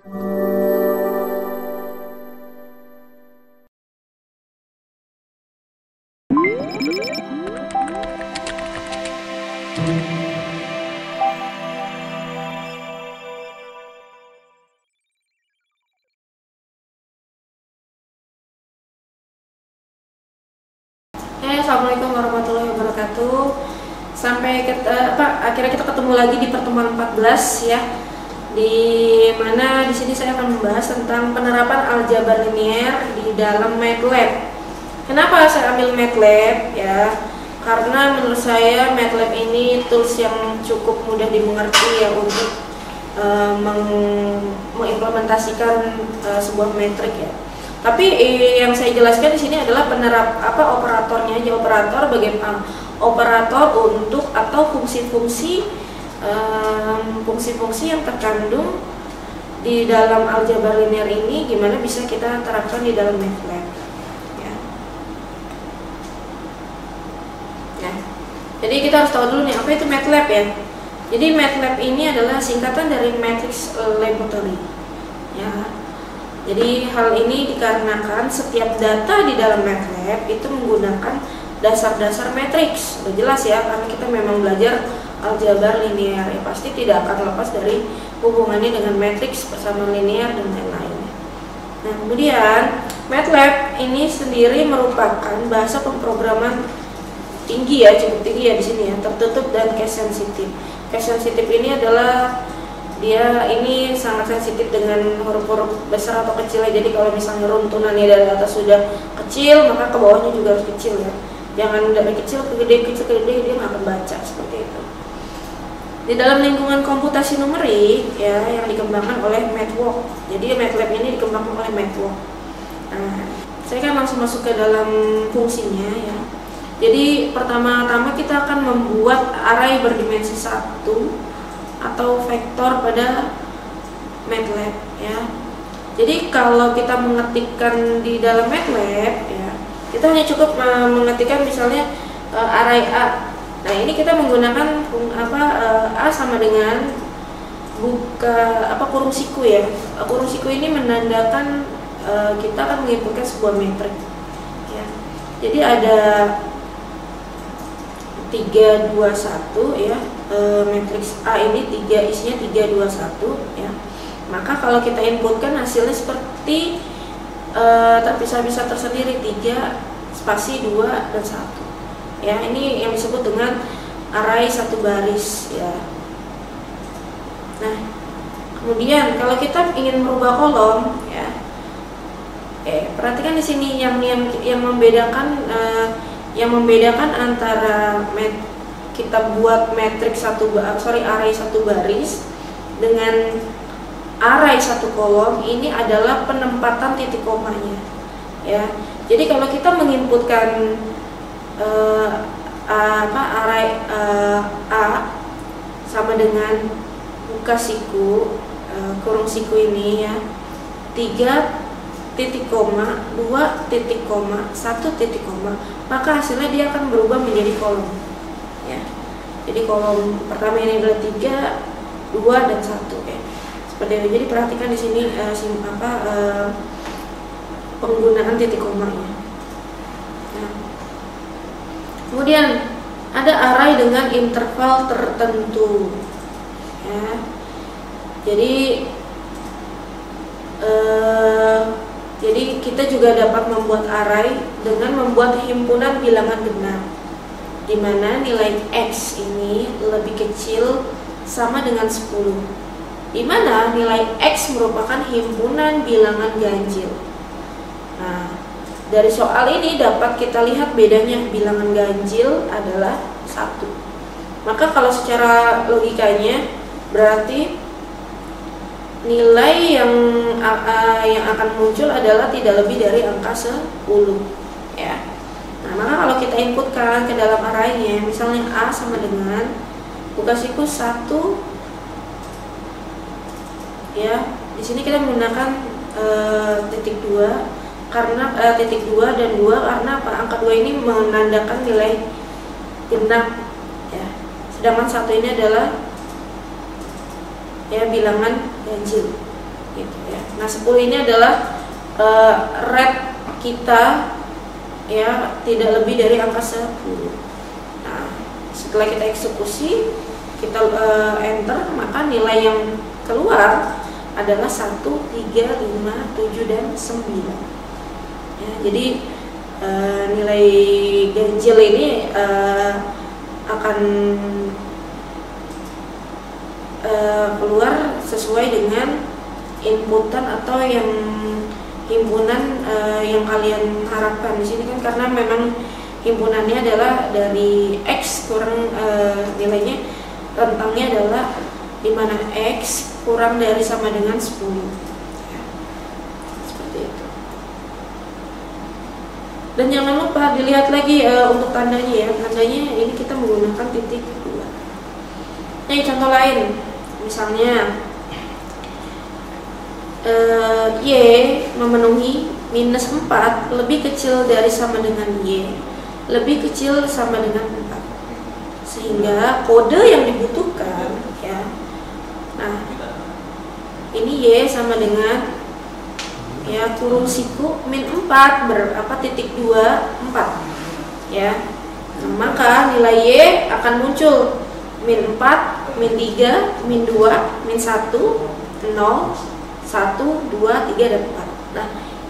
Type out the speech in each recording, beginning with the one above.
Assalamualaikum warahmatullahi wabarakatuh. Akhirnya kita ketemu lagi di pertemuan 14 ya. Di mana di sini saya akan membahas tentang penerapan aljabar linier di dalam MATLAB. Kenapa saya ambil MATLAB ya? Karena menurut saya MATLAB ini tools yang cukup mudah dimengerti ya untuk mengimplementasikan sebuah metrik ya. Tapi yang saya jelaskan di sini adalah operatornya aja, bagaimana operator untuk atau fungsi-fungsi yang terkandung di dalam aljabar linear ini gimana bisa kita terapkan di dalam MATLAB. Ya. Nah, jadi kita harus tahu dulu nih apa itu MATLAB ya. Jadi MATLAB ini adalah singkatan dari Matrix Laboratory. Ya. Jadi hal ini dikarenakan setiap data di dalam MATLAB itu menggunakan dasar-dasar matriks. Udah jelas ya, karena kita memang belajar aljabar linear ya, pasti tidak akan lepas dari hubungannya dengan matriks, persamaan linear dan lain-lain. Nah, kemudian MATLAB ini sendiri merupakan bahasa pemrograman tinggi ya, cukup tinggi ya di sini ya, tertutup dan case sensitif. Case sensitif ini adalah dia ini sangat sensitif dengan huruf-huruf besar atau kecil ya. Jadi kalau misalnya runtunannya dari atas sudah kecil, maka ke bawahnya juga harus kecil ya. Jangan dari kecil ke gede dia nggak akan baca seperti itu. Di dalam lingkungan komputasi numerik ya yang dikembangkan oleh MATWORK. Jadi MATLAB ini dikembangkan oleh MATWORK. Nah, saya kan langsung masuk ke dalam fungsinya ya. Jadi pertama-tama kita akan membuat array berdimensi 1 atau vektor pada MATLAB ya. Jadi kalau kita mengetikkan di dalam MATLAB ya, kita hanya cukup mengetikkan misalnya array A. Nah, ini kita menggunakan A sama dengan kurung siku ya. Kurung siku ini menandakan kita akan menginputkan sebuah metrik ya. Jadi ada 321 ya. Matriks A ini isinya 321 ya. Maka kalau kita inputkan hasilnya seperti terpisah-pisah tersendiri 3 spasi 2 dan 1 ya. Ini yang disebut dengan array satu baris ya. Nah, kemudian kalau kita ingin merubah kolom ya, perhatikan di sini yang membedakan antara kita buat matriks array satu baris dengan array satu kolom ini adalah penempatan titik komanya ya. Jadi kalau kita menginputkan array A sama dengan buka siku kurung siku ini ya, 3 titik koma, 2 titik koma, 1 titik koma, maka hasilnya dia akan berubah menjadi kolom ya. Jadi kolom pertama ini adalah 3, 2 dan 1 ya. Seperti itu. Jadi perhatikan di sini penggunaan titik komanya. Nah, kemudian ada array dengan interval tertentu ya. Jadi kita juga dapat membuat array dengan membuat himpunan bilangan genap, di mana nilai X ini lebih kecil sama dengan 10, di mana nilai X merupakan himpunan bilangan ganjil. Nah, dari soal ini dapat kita lihat bedanya bilangan ganjil adalah 1. Maka kalau secara logikanya berarti nilai yang akan muncul adalah tidak lebih dari angka 10 ya. Nah, maka kalau kita inputkan ke dalam arraynya, misalnya A sama dengan buka siku 1 ya. Di sini kita menggunakan titik 2 karena titik 2 dan 2 karena apa? Angka 2 ini menandakan nilai genap ya. Sedangkan 1 ini adalah ya bilangan ganjil. gitu ya. Nah 10 ini adalah rate kita ya, tidak lebih dari angka 10. Nah setelah kita eksekusi, kita enter, maka nilai yang keluar adalah 1, 3, 5, 7, dan 9 ya. Jadi nilai ganjil ini akan keluar sesuai dengan inputan atau yang himpunan yang kalian harapkan di sini kan, karena memang himpunannya adalah dari X kurang nilainya, rentangnya adalah dimana X kurang dari sama dengan 10 ya. Seperti itu. Dan jangan lupa dilihat lagi untuk tandanya ya, tandanya ini kita menggunakan titik 2. Nah contoh lain, misalnya Y memenuhi minus 4 lebih kecil dari sama dengan Y lebih kecil sama dengan 4, sehingga kode yang dibutuhkan ya, nah ini Y sama dengan ya kurung siku min 4 berapa titik 2 4 ya. Nah, maka nilai Y akan muncul min 4, min 3, min 2, min 1, 0, 1, 2, 3, dan 4. Nah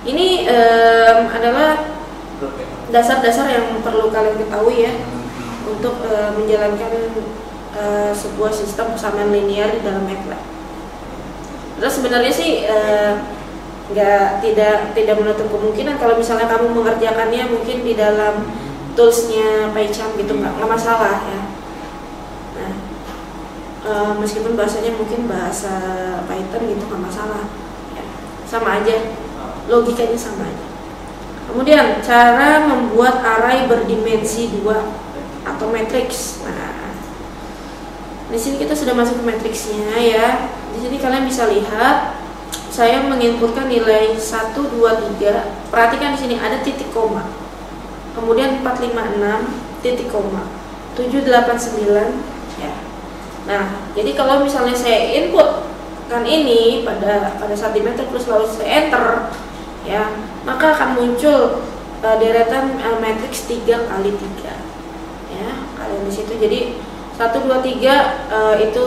ini adalah dasar-dasar yang perlu kalian ketahui ya untuk menjalankan sebuah sistem persamaan linear di dalam MATLAB. Terus sebenarnya sih tidak menutup kemungkinan kalau misalnya kamu mengerjakannya mungkin di dalam toolsnya PyCharm gitu, nggak masalah ya. Nah meskipun bahasanya mungkin bahasa Python gitu nggak masalah ya. Sama aja, logikanya sama aja. Kemudian cara membuat array berdimensi 2 atau matriks. Nah, di sini kita sudah masuk ke matriksnya ya. Di sini kalian bisa lihat saya menginputkan nilai 1, 2, 3. Perhatikan di sini ada titik koma. Kemudian 4, 5, 6 titik koma. 7, 8, 9 ya. Nah, jadi kalau misalnya saya input kan ini pada saat di matriks terus lalu saya enter ya, maka akan muncul deretan matriks 3 kali 3 ya, kalian di situ. Jadi 1, 2, 3 itu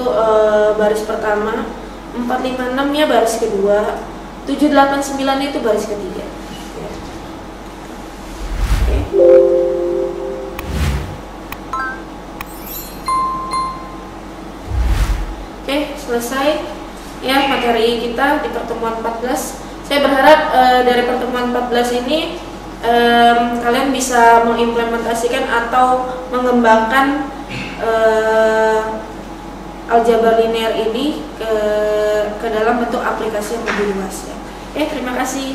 baris pertama, 4, 5, 6 nya baris kedua, 7, 8, 9 itu baris ketiga ya. Oke, selesai ya materi kita di pertemuan 14. Saya berharap dari pertemuan 14 ini kalian bisa mengimplementasikan atau mengembangkan aljabar linear ini ke dalam bentuk aplikasi yang lebih luas ya. Oke, terima kasih.